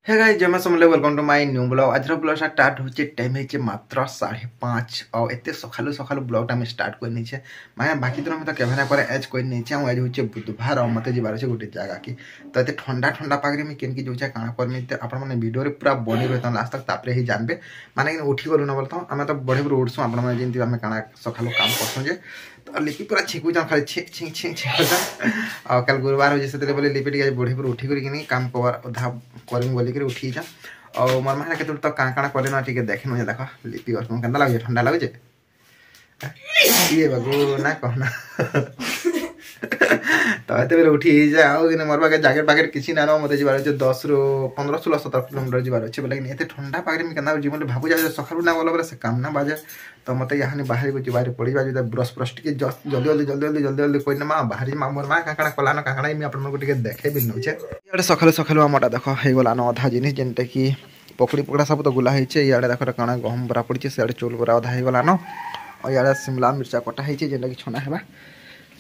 हे guys जय मां Samalei welcome to my new blog. आज ब्लॉग स्टार्ट होचे टाइम है मात्र 5:30 और एते सखालु सखालु ब्लॉग टाइम स्टार्ट करनी छे माने बाकी दिन में तो कैमरा पर एज कोइ नहीं छे। आज होचे बुधवार और मते जिबार छे गोटे जगह की तो एते ठंडा ठंडा पागरे में केन की जोचा काना करमी ते आपण माने वीडियो रे पूरा बनी रहतन लास्ट तक तापरे ही जानबे माने उठी गलु न बोलतो हमें तो बड़े बड़े उठसु आपण माने जेंति हमें काना सखालु काम करसु जे तो लिपि पूरा छिकु जा खाली छिक छिक छिक छिक और कल गुरुवार हो जैसे बोले लिपि टिके बड़े बड़े उठी करी काम कवर अधा करमी बोली कर उठी जा और मोर माने केतु तो काण काण करे ना ठीक देखे न देखो लिपि और केनता लागे ठंडा लागे ये बाबू ना कहना तो एते बेले उठी जा आ कि मोर बागे जैकेट पैकेट किछि ना न मते जिबार 10 रो 15 16 17 किलोमीटर जिबार अछि बोले एते ठंडा पागरे में केना जीवन भाबु जा सखालु ना बोले से काम ना बाजे तो मते यहानी बाहर को जिबार पड़ी बा जे ब्रश ब्रश टिके जल्दी कोइ ना बाहर मा मोर मा काकड़ा कलानो काकड़ा मी आपन को टिके देखे बिन नउछे याडे सखालु सखालु आमटा देखो हे गोला न आधा जिनिस जेंटे की पकड़ी पकड़ा सब तो गुला हेचे याडे देखो काना गहम बरा पड़ी छे सेडे चोल बरा आधा हे गोला न और याडे शिमला मिर्चा कटा हेचे जेंटा की छना हेबा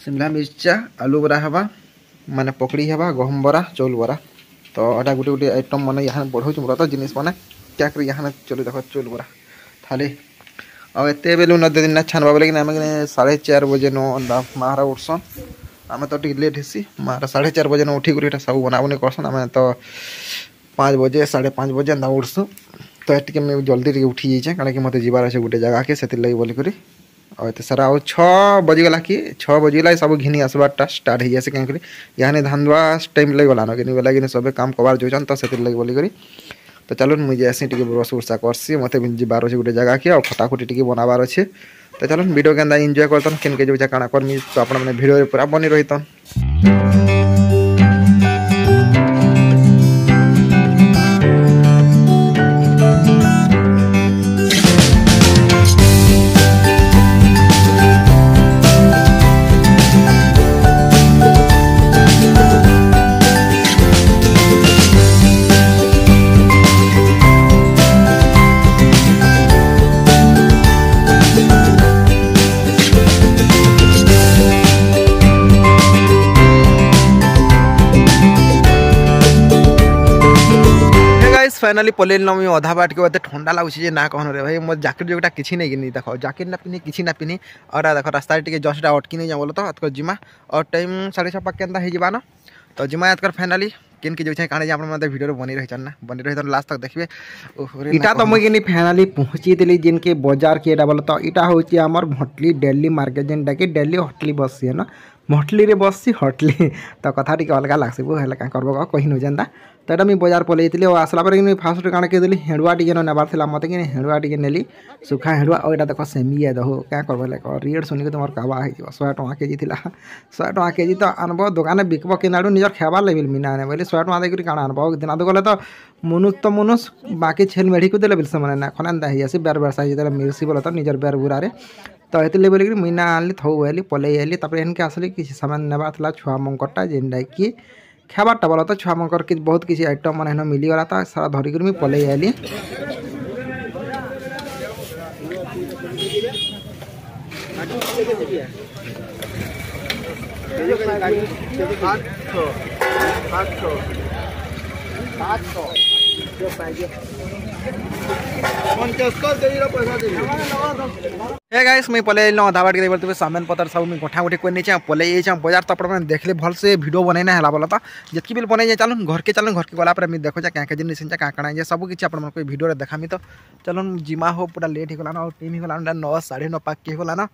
शिमला मिर्चा आलू बरा हेबा माने पकड़ी हेबा गहम बरा चौल बरा तो अटा गुटे गुटे आइटम माने यहाँ बढ़ो मोर तो जिनिस माने क्या कर यहाँ चलो देखो चौल बरा थाली और एते बेलु न दिन छानबा बोले कि आम 4:30 बजे नो मारा उठसन आम तो टिक लेट हेसी मारा 4:30 बजे न उठी कर सब बनाबुनी करसन आम तो 5 बजे 5:30 बजे ना उठसु तो टिके मैं जल्दी उठी जाइए कारण कि मत जीवार अच्छे गोटे जगह के से लगे बोलिक और ये सारा 6 बजीगला कि 6 बजीगला सब घिनी आसबाटा स्टार्ट हो जाए कहीं यहाँ धान दुआ टाइम लगे गलान कि बोला सब काम कबार जोचन तो से लगे बोलिक तो चलो मुझे ऐसे टी ब्रश उर्सा करसी मत जीवार अच्छे गोटे जगह के और खटाखुटी टी बनाबार अच्छे तो चलो वीडियो के अंदर एंजॉय करतन केन के जो काना करमी तो आप वीडियो पूरा बनी रहीतन। फाइनाली पलेल मी अधा बाट के बाद ठंडा लगुच ना कहन रे भाई मोर जैकेट जोटा किसी नहीं कि देख जैकेट ना पिनी किसी ना पिनी और देख रास्ता टे जस्ट अटकी नहीं जा बोलो तो जिमा और टाइम 6:30 पाक के हो ना तो जिमा याद कर फाइनाली केन के जो कहानी आप वीडियो बनी रही ना बनी रही लास्ट तक देखिए इटा तो मुझे फाइनाली पहुँची दिली जिन के बाजार के बोलो तो इटा हूँ आमर भटली डेली मार्केट जेनटा कि डेली हटली बसी है ना भटली रे बसी हटली तो कथा टी अलग लगसी है क्या करब कही न जाता तो ये मुझे बाजार पलैली और आसला फास्ट काण के देली हेड़ुआ टी नेबार था मत कि हेड़ुआ टी नेली सुखा हेड़ुआ और यहाँ देख सेमिया दहो क्या करब रेट शुनिक तुम काबा हो 100 टका केजी थी 100 टका केजी तो आनब दुकान बिकब कि निजर खेबार लगे मीना आने बोले 100 टका देकर काण आनब दिन आदि गले तो मुनुष बाकी छेल मेढ़ी को देले बिल मैंने खन एंता ही बेर बेर साइज मिर्सी बोले तो निजर बेर बुरारे तो ये बोलिक मुना आनली थौ आइली पलि आइली इनके आसली किसी सामान नेबार था छुआ मंकरटा जेनटा कि खेबारटा बोला तो छुआ मंकर कि बहुत किसी आइटम मैंने मिलीगला तो सारा धरिक मुझे पलि आइली हे गाइस मैं पले आधा बाट के सामान पतर सब मैं गोठा गोठी कर पले बाजार तो आप देखले भल से वीडियो बनैना है बोला तो जितकी भी बन जाए चलो घर के गला देखो क्या क्या जिन क्या क्या सब किसी आप वीडियो देखामी तो चलो जिमा हो पूरा लेट हो गलान और टाइम हो गलान 9 9:30 पाक के होलान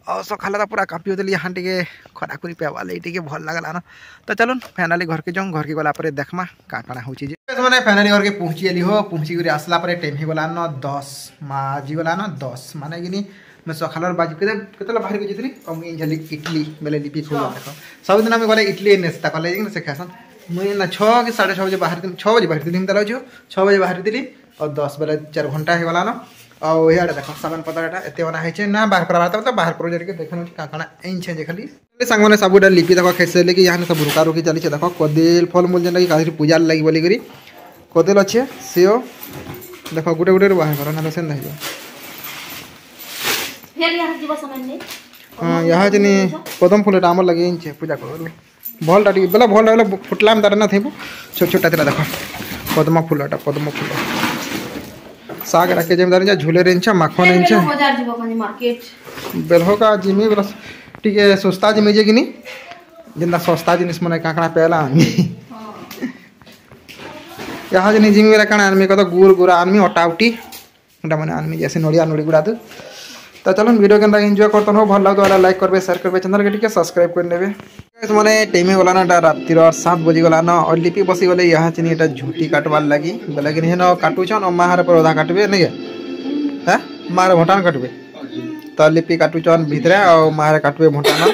और सकाल पूरा कापी होती यहाँ टे खराखुरी पेवाले टे भल लगला ना तो चलो फाइनाली घर के जाऊँ घर के गला देखमा क्या क्या हो मैंने फाइनाली घर के पहुँची हो पहुँची कर आसला टाइम हो गलान 10 बाजी गलान 10 माने कि मैं सकाल बाजी के बाहर गई और मुझे झली इडली बेले लिपि खोल देख सब दिन गले इडली नास्ता कले से खासन मुझे ना 6 कि 6:30 बजे बाहर 6 बजे बाहर थी ताला 6 बजे बाहर थी और 10 बेले 4 घंटा हो गलान और यहाँ देख सामान पतर एत बना है ना बाहर पर तो बाहर पर जाके देख काଣା छे खाली सांग मैंने सब लिपि देख खेसले कि यहाँ सब रुका रुकी चली देख कदेल फल मूल जेनटा कि कहीं पूजा लगी बोलिक कदेल अच्छे सेओ देख गोटे गोटे बाहर कर ना से हाँ यहाँ जनी पदम फूल आम लगे पूजा कर भलटा बेला भल फुटला तार ना थे छोट छोटा देख पद्म फूलटा पद्म फूल साग राखे जमीदार जा झूले रेंचा माखन रेंचा बाजार जीव कनी मार्केट बेलहो का जिमी बस टिके सस्ता जिमी जे किनी जिंदा सस्ता जिनिस मने काकड़ा पेला यहाँ जनी जिमी बेला काना आनमी कतो गुड़ गुड़ा आनमी अटाउटी एटा माने आनमी जैसे नड़िया नड़ी गुड़ा तो चलो वीडियो के अंदर एंजॉय करते हो भल लगे वाला लाइक करबे शेयर करबे चैनल के टिके सब्सक्राइब कर नेबे माने टाइम गला ना राति 7 बजे गला न और लिपि बसी गले यहाँ चिनी एटा झुटी काटवार लगी बोले कि हेन काटुछन और माहार पर ओधा काटबे नहीं है मार भटान काटबे तो लिपि काटुछन भितरे और माहार काटबे भटान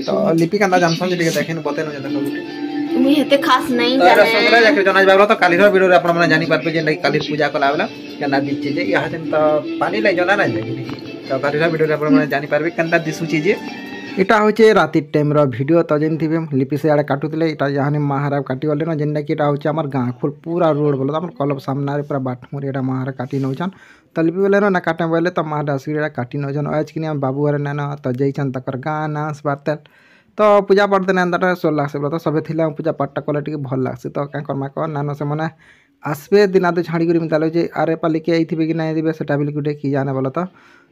तो लिपि कांदा जानसन जे देखेन बतेन जे देखो तुमी हेते खास नहीं जाने सगरा जाके जनाज बाबरा तो कालीर वीडियो रे आपण माने जानि पारबे जे कालीर पूजा कला वाला केना दिछि जे यहाँ दिन तो पानी लै जना ना जाय तो कालीर वीडियो रे आपण माने जानि पारबे केना दिसु छी जे इटा होचे राति टाइम रो वीडियो तो जेन थिबे लिपि से आड़े काटुतले इटा यानी महारा काटी गले न जेन कि इटा होचे हमर गां फुल पूरा रोड बोलो हमर कलब सामने रे पूरा बाटमुरी एटा महारा काटी नौचन तो लिपि बोले न काटे बोले तो महारा असुरी काटी नौचन आज कि हम बाबू रे न तो जइछन तकर गां नाच बारते तो पूजा पाठ देने अंदर 16 लाख से तो सबे थिला पूजा पाठटा कले टिके भल लागसे तो का करमा को नानो से मने आसबे दिन आदे छाड़ी करी मितालो जे आरे पाली के आइथिबे कि नहीं दिबे सेटा बिल गुटे की जाने बोलो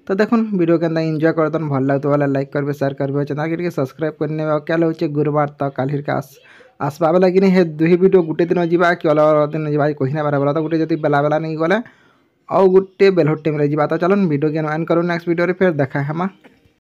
तो देखुन वीडियो के अंदर एंजॉय करतन भल लागतो वाला लाइक करबे शेयर करबे चैनल के सब्सक्राइब करने और क्या होचे गुरुवार तो कालीर का आसबा वाला कि नहीं हे दुही वीडियो गुटे दिन जीवा कि अलग दिन जीवा कहि ना बारे बोला तो गुटे जति बेला बेला नहीं गले और गुटे बेलहट टाइम रे जीवा तो चलो वीडियो के एंड करू नेक्स्ट वीडियो रे फिर देखा है हम।